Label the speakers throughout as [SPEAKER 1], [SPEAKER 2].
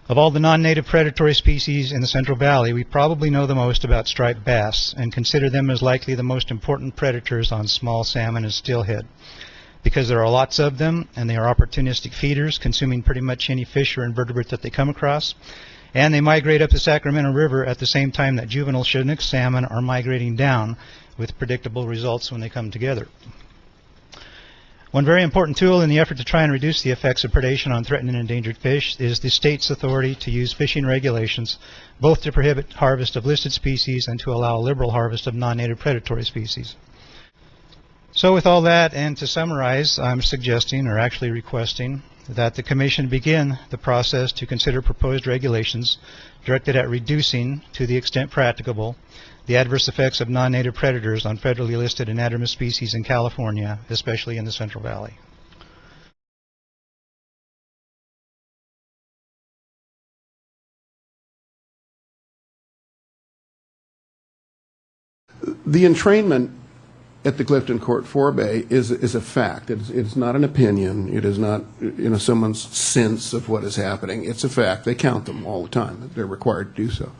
[SPEAKER 1] Of all the non-native predatory species in the Central Valley, we probably know the most about striped bass and consider them as likely the most important predators on small salmon and steelhead, because there are lots of them and they are opportunistic feeders, consuming pretty much any fish or invertebrate that they come across, and they migrate up the Sacramento River at the same time that juvenile Chinook salmon are migrating down, with predictable results when they come together. One very important tool in the effort to try and reduce the effects of predation on threatened and endangered fish is the state's authority to use fishing regulations, both to prohibit harvest of listed species and to allow liberal harvest of non-native predatory species. So with all that, and to summarize, I'm suggesting, or actually requesting, that the Commission begin the process to consider proposed regulations directed at reducing, to the extent practicable, the adverse effects of non-native predators on federally listed anadromous species in California, especially in the Central Valley.
[SPEAKER 2] The entrainment at the Clifton Court Forebay is a fact. It's not an opinion. It is not someone's sense of what is happening. It's a fact. They count them all the time. They're required to do so.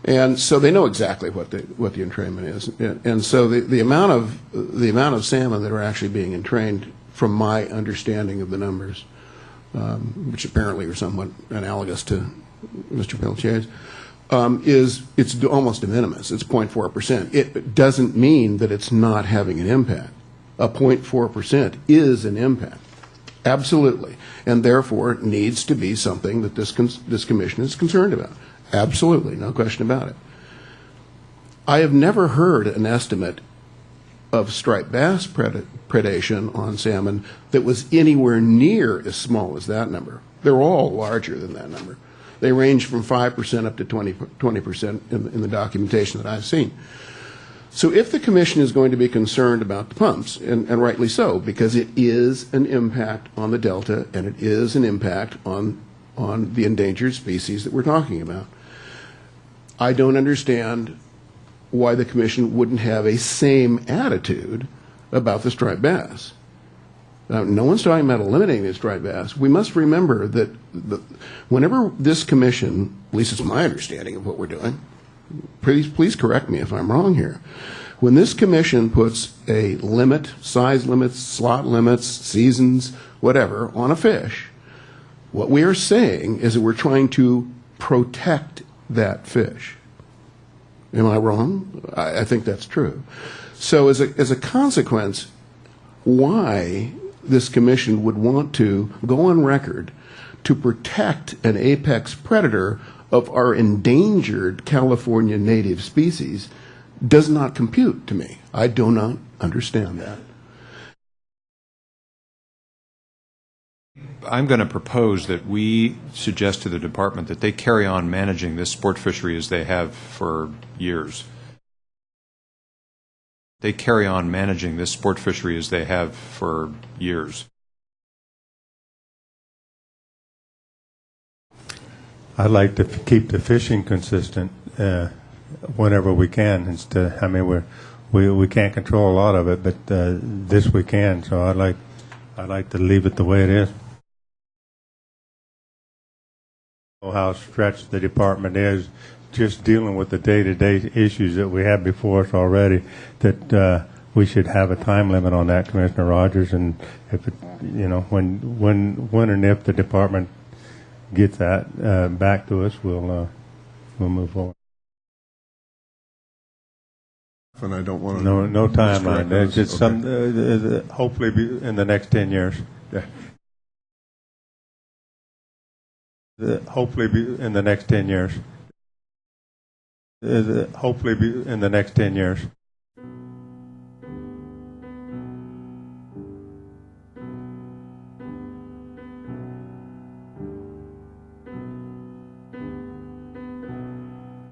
[SPEAKER 2] And so they know exactly what the entrainment is. And so the amount of salmon that are actually being entrained, from my understanding of the numbers, which apparently are somewhat analogous to Mr. Pelletiers, it's almost de minimis. It's 0.4%. It doesn't mean that it's not having an impact. A 0.4% is an impact, absolutely, and therefore it needs to be something that this commission is concerned about. Absolutely, no question about it. I have never heard an estimate of striped bass predation on salmon that was anywhere near as small as that number. They're all larger than that number. They range from 5% up to 20% in the documentation that I've seen. So if the Commission is going to be concerned about the pumps, and rightly so, because it is an impact on the Delta and it is an impact on the endangered species that we're talking about, I don't understand why the Commission wouldn't have a same attitude about the striped bass. Now, no one's talking about eliminating the striped bass. We must remember that whenever this Commission, at least it's my understanding of what we're doing, please correct me if I'm wrong here, when this Commission puts a limit, size limits, slot limits, seasons, whatever, on a fish, what we are saying is that we're trying to protect that fish. Am I wrong? I think that's true. So as a consequence, why this Commission would want to go on record to protect an apex predator of our endangered California native species does not compute to me. I do not understand that.
[SPEAKER 3] I'm going to propose that we suggest to the department that they carry on managing this sport fishery as they have for years. They carry on managing this sport fishery as they have for years.
[SPEAKER 4] I'd like to keep the fishing consistent whenever we can. Instead, I mean, we can't control a lot of it, but this we can. So I'd like to leave it the way it is. How stretched the department is, just dealing with the day-to-day issues that we have before us already, that we should have a time limit on that, Commissioner Rogers. And if it, when and if the department gets that back to us, we'll move forward.
[SPEAKER 2] And I don't want to.
[SPEAKER 4] No timeline. It's just hopefully in the next 10 years.
[SPEAKER 2] Yeah.
[SPEAKER 4] Hopefully in the next 10 years. Hopefully in the next 10 years.